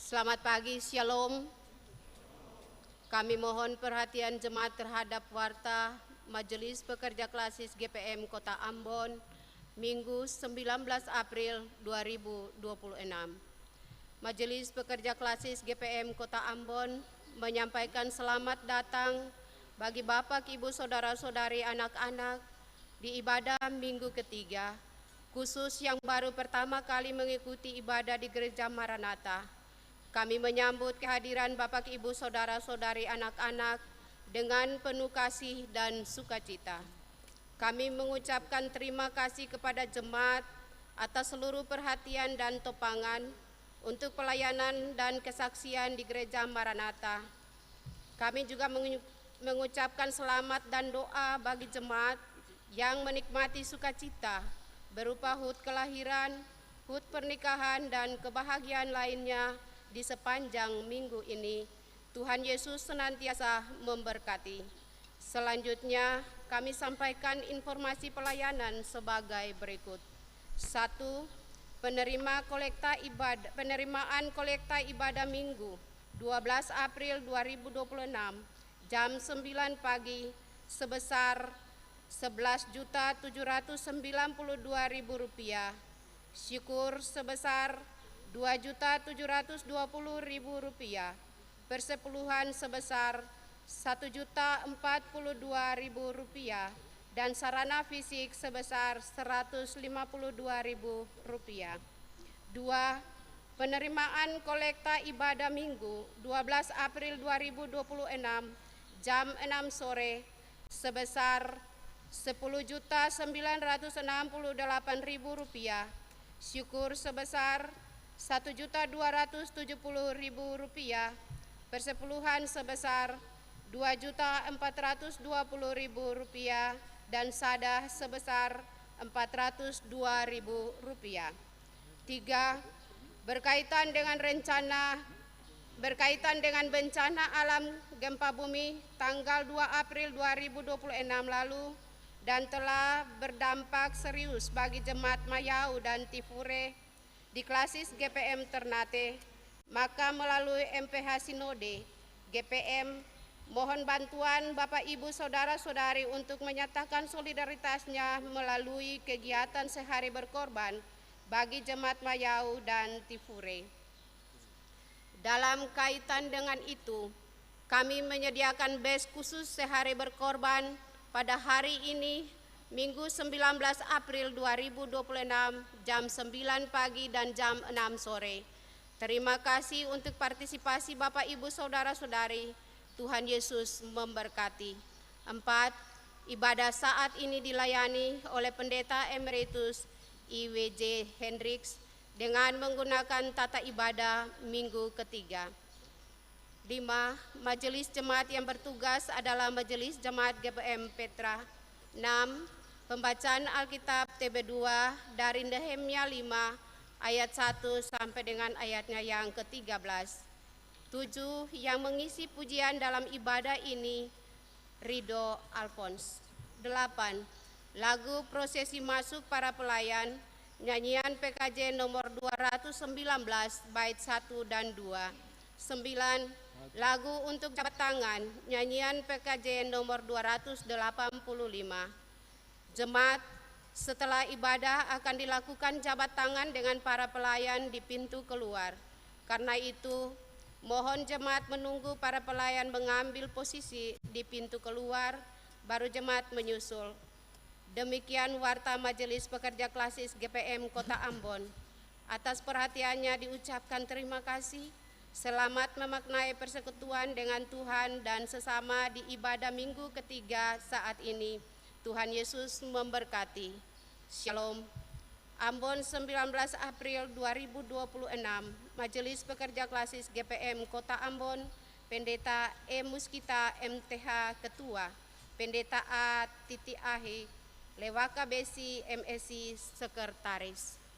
Selamat pagi, Shalom. Kami mohon perhatian jemaat terhadap warta Majelis Pekerja Klasis GPM Kota Ambon, Minggu 19 April 2026. Majelis Pekerja Klasis GPM Kota Ambon menyampaikan selamat datang bagi Bapak, Ibu, Saudara-saudari, anak-anak di ibadah minggu ketiga, khusus yang baru pertama kali mengikuti ibadah di Gereja Maranatha. Kami menyambut kehadiran Bapak, Ibu, Saudara-saudari, anak-anak dengan penuh kasih dan sukacita. Kami mengucapkan terima kasih kepada jemaat atas seluruh perhatian dan topangan untuk pelayanan dan kesaksian di Gereja Maranatha. Kami juga mengucapkan selamat dan doa bagi jemaat yang menikmati sukacita berupa HUT kelahiran, HUT pernikahan, dan kebahagiaan lainnya di sepanjang minggu ini. Tuhan Yesus senantiasa memberkati. Selanjutnya, kami sampaikan informasi pelayanan sebagai berikut. 1. Penerimaan kolekta ibadah Minggu 12 April 2026 jam 9 pagi sebesar Rp11.792.000, syukur sebesar Rp2.720.000, persepuluhan sebesar Rp1.042.000, dan sarana fisik sebesar Rp152.000. 2. Penerimaan kolekta ibadah Minggu 12 April 2026 jam 6 sore sebesar Rp10.968.000, syukur sebesar Rp1.270.000, persepuluhan sebesar Rp2.420.000, dan sadah sebesar Rp402.000. 3. Berkaitan dengan bencana alam gempa bumi tanggal 2 April 2026 lalu dan telah berdampak serius bagi jemaat Mayau dan Tifure di Klasis GPM Ternate, maka melalui MPH Sinode GPM mohon bantuan Bapak, Ibu, Saudara-saudari untuk menyatakan solidaritasnya melalui kegiatan sehari berkorban bagi jemaat Mayau dan Tifure. Dalam kaitan dengan itu, kami menyediakan bus khusus sehari berkorban pada hari ini, Minggu 19 April 2026, jam 9 pagi dan jam 6 sore. Terima kasih untuk partisipasi Bapak, Ibu, Saudara-saudari. Tuhan Yesus memberkati. 4. Ibadah saat ini dilayani oleh Pendeta Emeritus IWJ Hendricks dengan menggunakan tata ibadah minggu ketiga. 5. Majelis Jemaat yang bertugas adalah Majelis Jemaat GPM Petra. 6. Pembacaan Alkitab TB2 dari Nehemia 5 ayat 1 sampai dengan ayatnya yang ke-13. 7. Yang mengisi pujian dalam ibadah ini Rido Alphonse. 8. Lagu prosesi masuk para pelayan, nyanyian PKJ nomor 219 bait 1 dan 2. 9. Lagu untuk jabat tangan, nyanyian PKJ nomor 285. Jemaat setelah ibadah akan dilakukan jabat tangan dengan para pelayan di pintu keluar. Karena itu, mohon jemaat menunggu para pelayan mengambil posisi di pintu keluar, baru jemaat menyusul. Demikian warta Majelis Pekerja Klasis GPM Kota Ambon. Atas perhatiannya diucapkan terima kasih. Selamat memaknai persekutuan dengan Tuhan dan sesama di ibadah minggu ketiga saat ini. Tuhan Yesus memberkati. Shalom. Ambon 19 April 2026, Majelis Pekerja Klasis GPM Kota Ambon, Pendeta E. Muskita MTH Ketua, Pendeta A. Titi Ahi, Lewaka Besi MSI Sekretaris.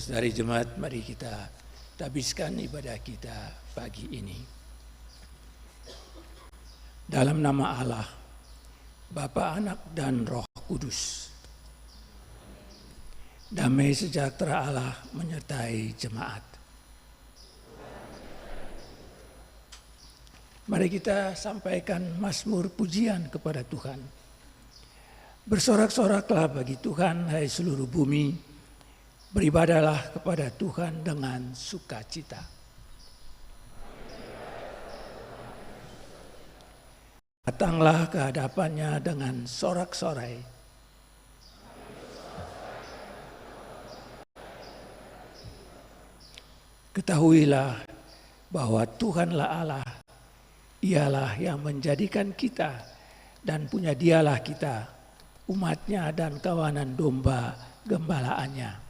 Saudari jemaat, mari kita habiskan ibadah kita pagi ini. Dalam nama Allah, Bapa, Anak, dan Roh Kudus. Damai sejahtera Allah menyertai jemaat. Mari kita sampaikan mazmur pujian kepada Tuhan. Bersorak-soraklah bagi Tuhan, hai seluruh bumi. Beribadahlah kepada Tuhan dengan sukacita. Datanglah ke hadapannya dengan sorak-sorai. Ketahuilah bahwa Tuhanlah Allah, Ialah yang menjadikan kita dan punya Dialah kita, umatnya dan kawanan domba gembalaannya.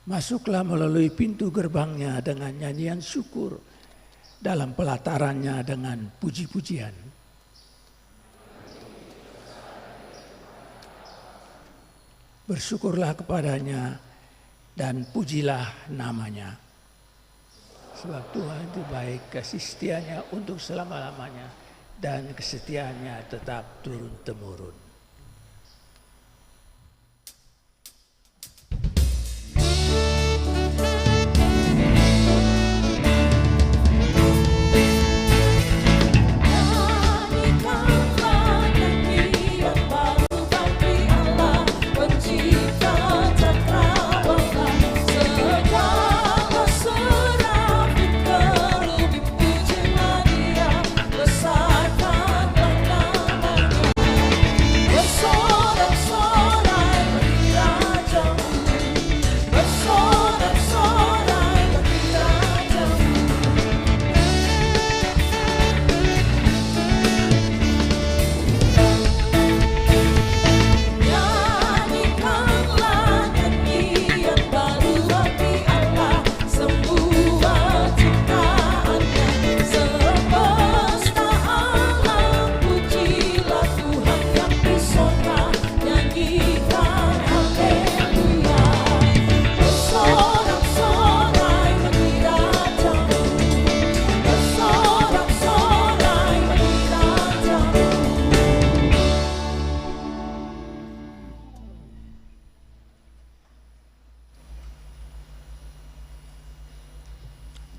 Masuklah melalui pintu gerbangnya dengan nyanyian syukur, dalam pelatarannya dengan puji-pujian. Bersyukurlah kepadanya dan pujilah namanya. Sebab Tuhan itu baik, kasih setianya untuk selama-lamanya, dan kesetiaannya tetap turun-temurun.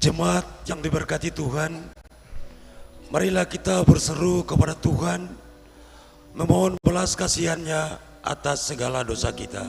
Jemaat yang diberkati Tuhan, marilah kita berseru kepada Tuhan, memohon belas kasihan-Nya atas segala dosa kita.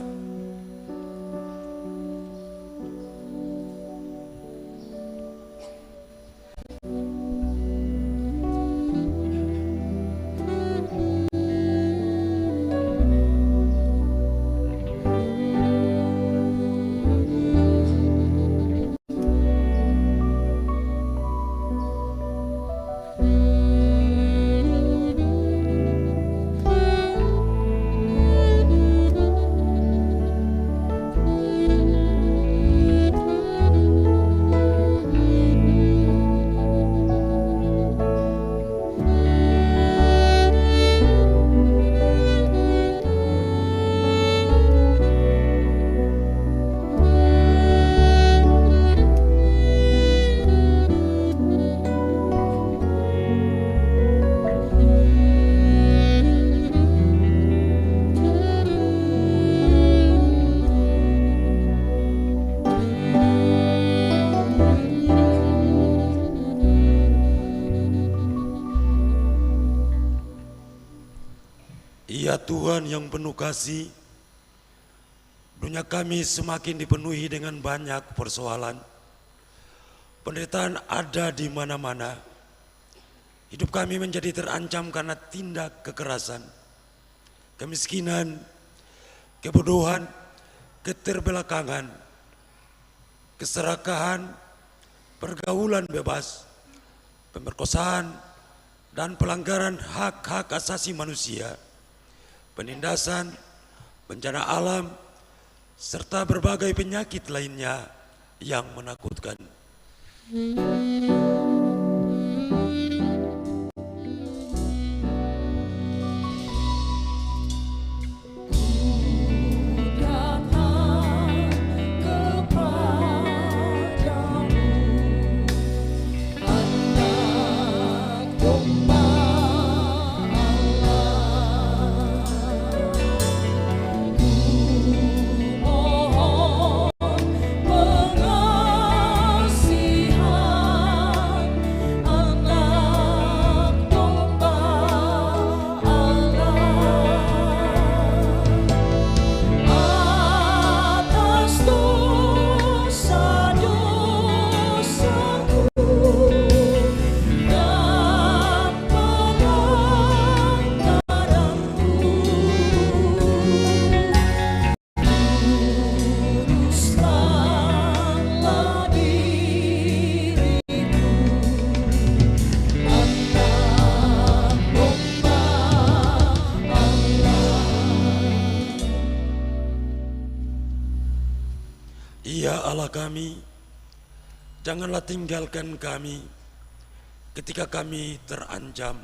Ya Tuhan yang penuh kasih, dunia kami semakin dipenuhi dengan banyak persoalan. Penderitaan ada di mana-mana. Hidup kami menjadi terancam karena tindak kekerasan, kemiskinan, kebodohan, keterbelakangan, keserakahan, pergaulan bebas, pemerkosaan, dan pelanggaran hak-hak asasi manusia, penindasan, bencana alam, serta berbagai penyakit lainnya yang menakutkan. Allah kami, janganlah tinggalkan kami ketika kami terancam.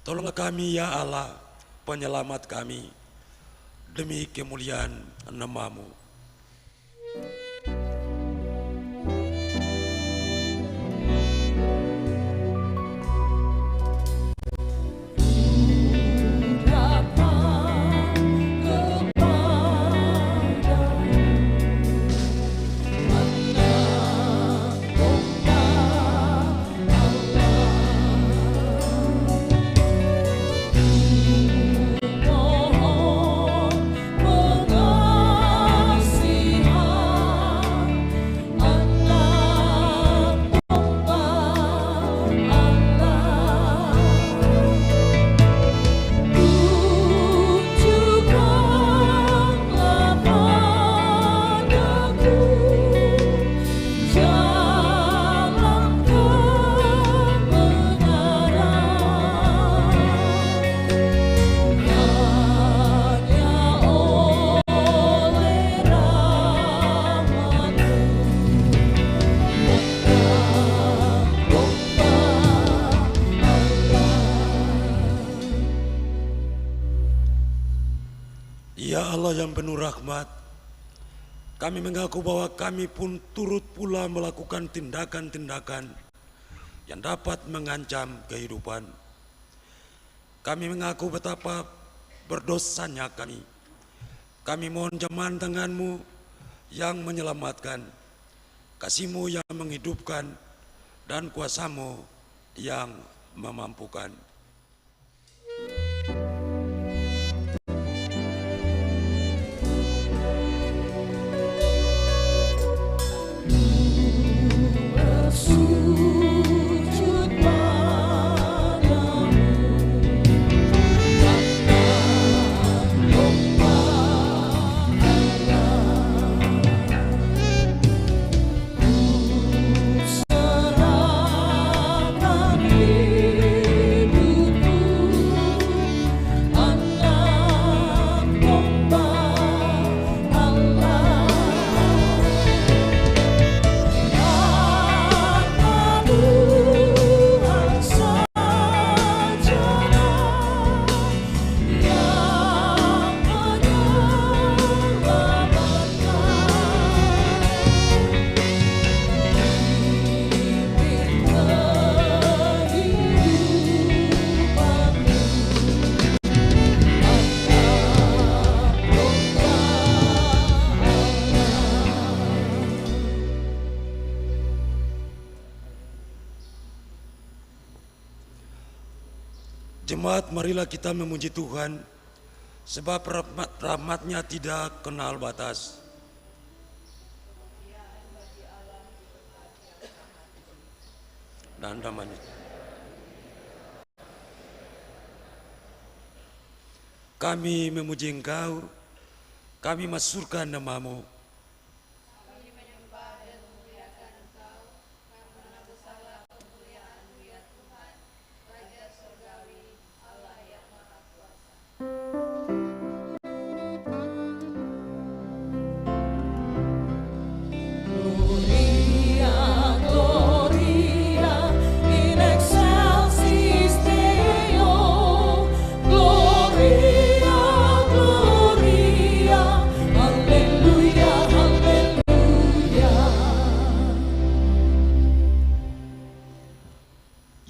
Tolonglah kami ya Allah, penyelamat kami, demi kemuliaan nama-Mu. Ya Allah yang penuh rahmat, kami mengaku bahwa kami pun turut pula melakukan tindakan-tindakan yang dapat mengancam kehidupan. Kami mengaku betapa berdosanya kami. Kami mohon jemahan tangan-Mu yang menyelamatkan, kasih-Mu yang menghidupkan, dan kuasa-Mu yang memampukan. Jemaat, marilah kita memuji Tuhan, sebab rahmat-Nya tidak kenal batas. Dan damai. Kami memuji Engkau, kami masyurkan nama-Mu.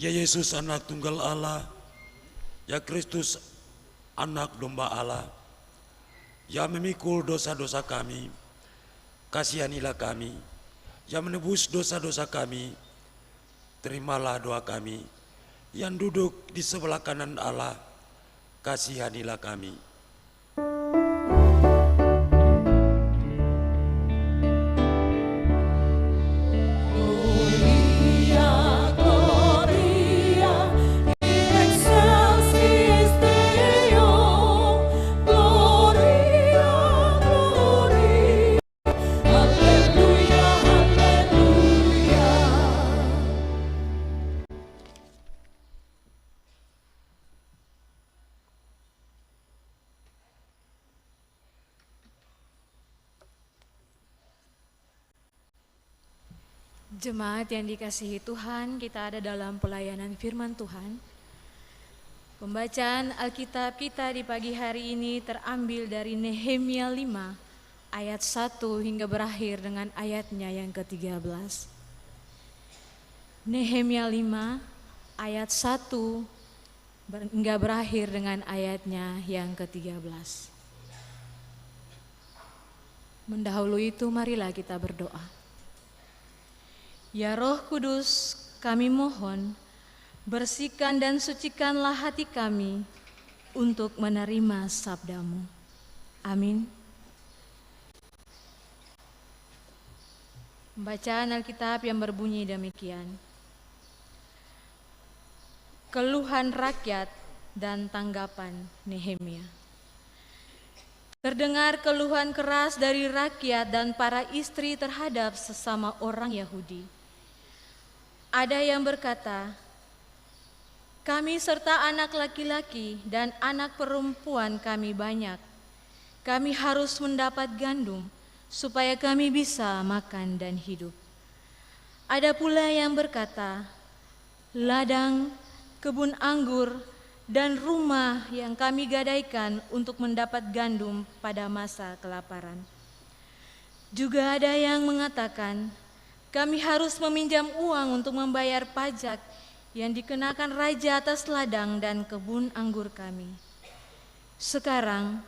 Ya Yesus, anak tunggal Allah, ya Kristus, anak domba Allah, yang memikul dosa-dosa kami, kasihanilah kami. Yang menebus dosa-dosa kami, terimalah doa kami. Yang duduk di sebelah kanan Allah, kasihanilah kami. Jemaat yang dikasihi Tuhan, kita ada dalam pelayanan firman Tuhan. Pembacaan Alkitab kita di pagi hari ini terambil dari Nehemia 5 ayat 1 hingga berakhir dengan ayatnya yang ke-13. Nehemia 5 ayat 1 hingga berakhir dengan ayatnya yang ke-13. Mendahului itu marilah kita berdoa. Ya Roh Kudus, kami mohon, bersihkan dan sucikanlah hati kami untuk menerima sabda-Mu. Amin. Bacaan Alkitab yang berbunyi demikian. Keluhan rakyat dan tanggapan Nehemia. Terdengar keluhan keras dari rakyat dan para istri terhadap sesama orang Yahudi. Ada yang berkata, kami serta anak laki-laki dan anak perempuan kami banyak. Kami harus mendapat gandum supaya kami bisa makan dan hidup. Ada pula yang berkata, ladang, kebun anggur, dan rumah yang kami gadaikan untuk mendapat gandum pada masa kelaparan. Juga ada yang mengatakan, kami harus meminjam uang untuk membayar pajak yang dikenakan raja atas ladang dan kebun anggur kami. Sekarang,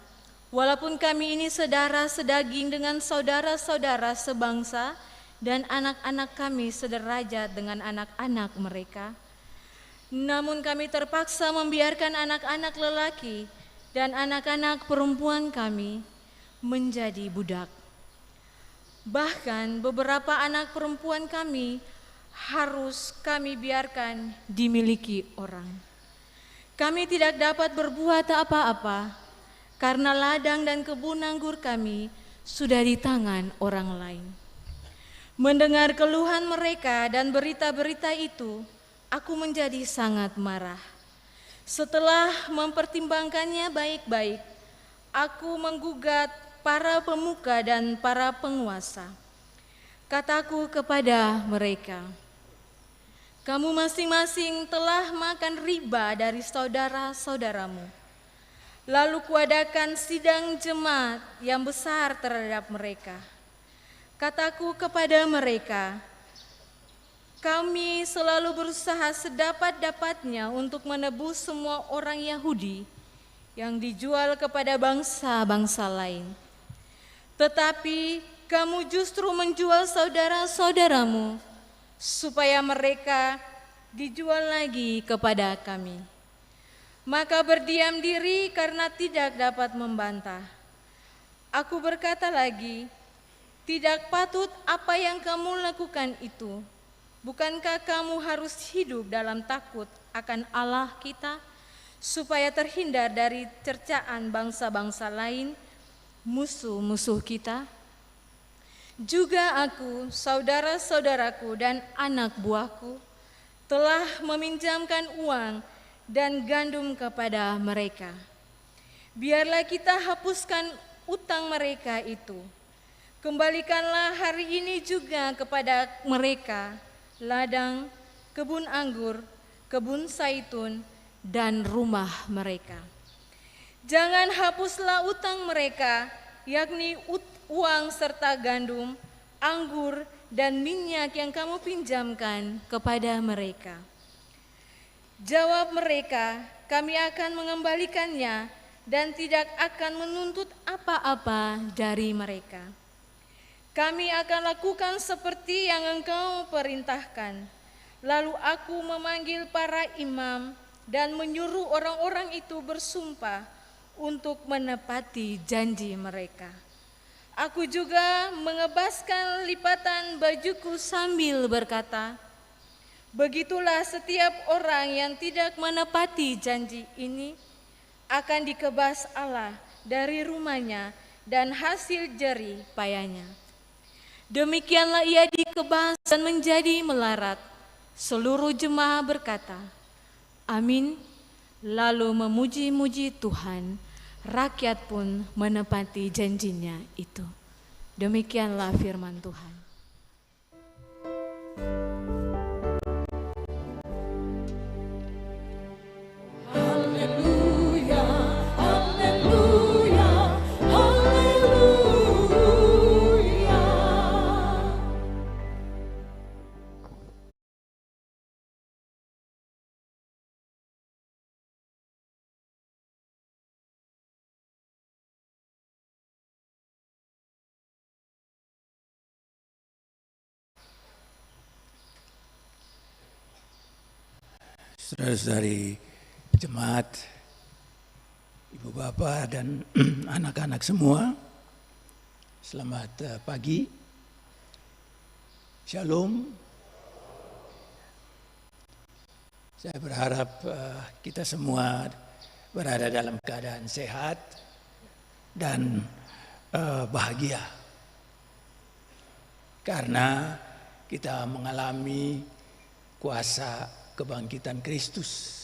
walaupun kami ini saudara sedaging dengan saudara-saudara sebangsa dan anak-anak kami sederajat dengan anak-anak mereka, namun kami terpaksa membiarkan anak-anak lelaki dan anak-anak perempuan kami menjadi budak. Bahkan beberapa anak perempuan kami harus kami biarkan dimiliki orang. Kami tidak dapat berbuat apa-apa karena ladang dan kebun anggur kami sudah di tangan orang lain. Mendengar keluhan mereka dan berita-berita itu, aku menjadi sangat marah. Setelah mempertimbangkannya baik-baik, aku menggugat para pemuka dan para penguasa. Kataku kepada mereka, kamu masing-masing telah makan riba dari saudara-saudaramu. Lalu kuadakan sidang jemaat yang besar terhadap mereka. Kataku kepada mereka, kami selalu berusaha sedapat-dapatnya untuk menebus semua orang Yahudi yang dijual kepada bangsa-bangsa lain. Tetapi kamu justru menjual saudara-saudaramu supaya mereka dijual lagi kepada kami. Maka berdiam diri karena tidak dapat membantah. Aku berkata lagi, tidak patut apa yang kamu lakukan itu. Bukankah kamu harus hidup dalam takut akan Allah kita, supaya terhindar dari cercaan bangsa-bangsa lain, musuh-musuh kita? Juga aku, saudara-saudaraku dan anak buahku telah meminjamkan uang dan gandum kepada mereka. Biarlah kita hapuskan utang mereka itu. Kembalikanlah hari ini juga kepada mereka ladang, kebun anggur, kebun zaitun, dan rumah mereka. Jangan hapuslah utang mereka, yakni uang serta gandum, anggur, dan minyak yang kamu pinjamkan kepada mereka. Jawab mereka, kami akan mengembalikannya dan tidak akan menuntut apa-apa dari mereka. Kami akan lakukan seperti yang engkau perintahkan. Lalu aku memanggil para imam dan menyuruh orang-orang itu bersumpah untuk menepati janji mereka. Aku juga mengebaskan lipatan bajuku sambil berkata, begitulah setiap orang yang tidak menepati janji ini akan dikebas Allah dari rumahnya dan hasil jerih payahnya. Demikianlah ia dikebas dan menjadi melarat. Seluruh jemaah berkata, amin, lalu memuji-muji Tuhan. Rakyat pun menepati janjinya itu. Demikianlah firman Tuhan. Saudara-saudari jemaat, ibu bapak dan anak-anak semua, selamat pagi. Shalom. Saya berharap kita semua berada dalam keadaan sehat dan bahagia. Karena kita mengalami kuasa kebangkitan Kristus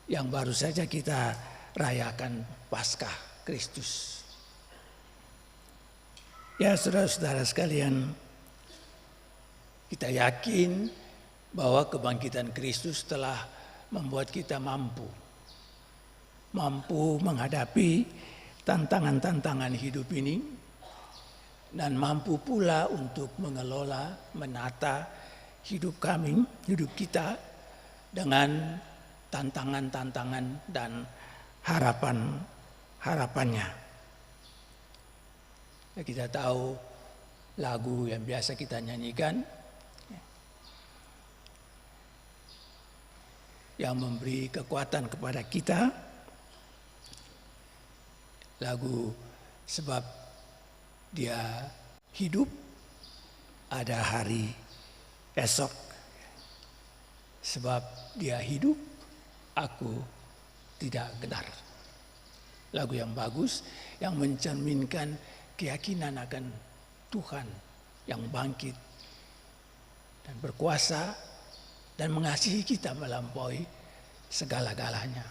yang baru saja kita rayakan Paskah Kristus. Ya saudara-saudara sekalian, kita yakin bahwa kebangkitan Kristus telah membuat kita mampu menghadapi tantangan-tantangan hidup ini dan mampu pula untuk mengelola, menata hidup kita dengan tantangan-tantangan dan harapannya. Ya, kita tahu lagu yang biasa kita nyanyikan yang memberi kekuatan kepada kita. Lagu sebab dia hidup, ada hari esok. Sebab dia hidup, aku tidak gentar. Lagu yang bagus yang mencerminkan keyakinan akan Tuhan yang bangkit dan berkuasa dan mengasihi kita melampaui segala-galanya.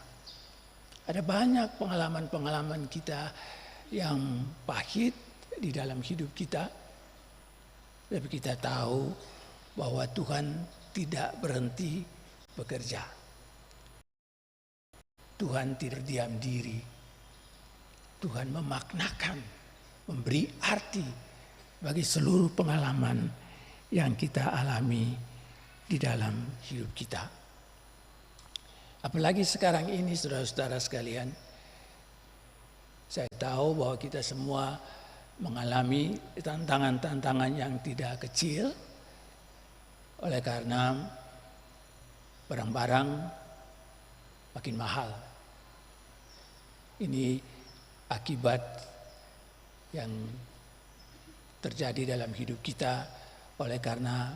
Ada banyak pengalaman-pengalaman kita yang pahit di dalam hidup kita, tapi kita tahu bahwa Tuhan tidak berhenti bekerja. Tuhan tidak diam diri. Tuhan memaknakan, memberi arti bagi seluruh pengalaman yang kita alami di dalam hidup kita. Apalagi sekarang ini saudara-saudara sekalian, saya tahu bahwa kita semua mengalami tantangan-tantangan yang tidak kecil. Oleh karena barang-barang makin mahal. Ini akibat yang terjadi dalam hidup kita oleh karena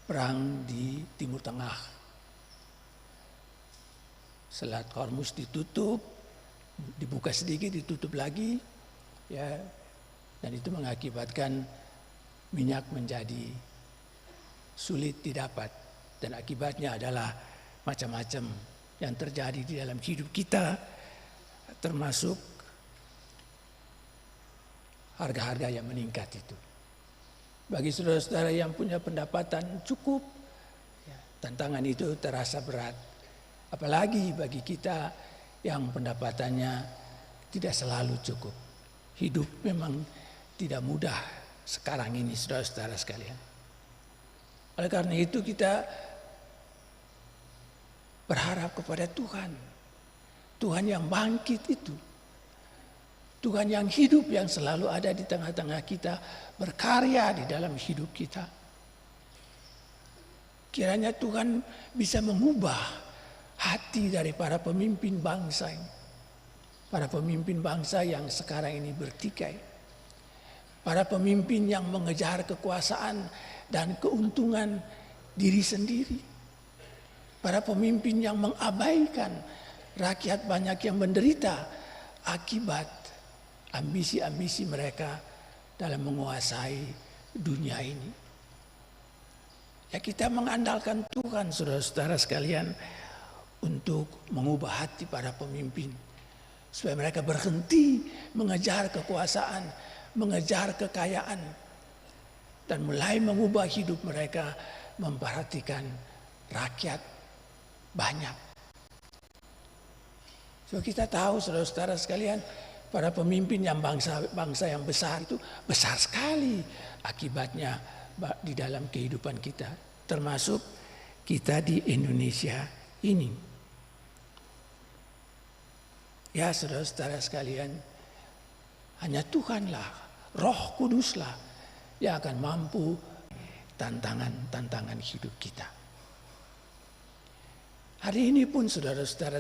perang di Timur Tengah. Selat Hormuz ditutup, dibuka sedikit, ditutup lagi, ya, dan itu mengakibatkan minyak menjadi sulit didapat, dan akibatnya adalah macam-macam yang terjadi di dalam hidup kita, termasuk harga-harga yang meningkat itu. Bagi saudara-saudara yang punya pendapatan cukup, ya, tantangan itu terasa berat. Apalagi bagi kita yang pendapatannya tidak selalu cukup. Hidup memang tidak mudah sekarang ini, saudara-saudara sekalian. Oleh karena itu kita berharap kepada Tuhan. Tuhan yang bangkit itu. Tuhan yang hidup, yang selalu ada di tengah-tengah kita, berkarya di dalam hidup kita. Kiranya Tuhan bisa mengubah hati dari para pemimpin bangsa ini. Para pemimpin bangsa yang sekarang ini bertikai. Para pemimpin yang mengejar kekuasaan dan keuntungan diri sendiri. Para pemimpin yang mengabaikan rakyat banyak yang menderita akibat ambisi-ambisi mereka dalam menguasai dunia ini. Ya, kita mengandalkan Tuhan, saudara-saudara sekalian, untuk mengubah hati para pemimpin supaya mereka berhenti mengejar kekuasaan, mengejar kekayaan, dan mulai mengubah hidup mereka, memperhatikan rakyat banyak. So kita tahu saudara-saudara sekalian, para pemimpin yang bangsa yang besar itu besar sekali akibatnya di dalam kehidupan kita, termasuk kita di Indonesia ini. Ya saudara-saudara sekalian, hanya Tuhanlah, Roh Kuduslah yang akan mampu tantangan-tantangan hidup kita. Hari ini pun saudara-saudara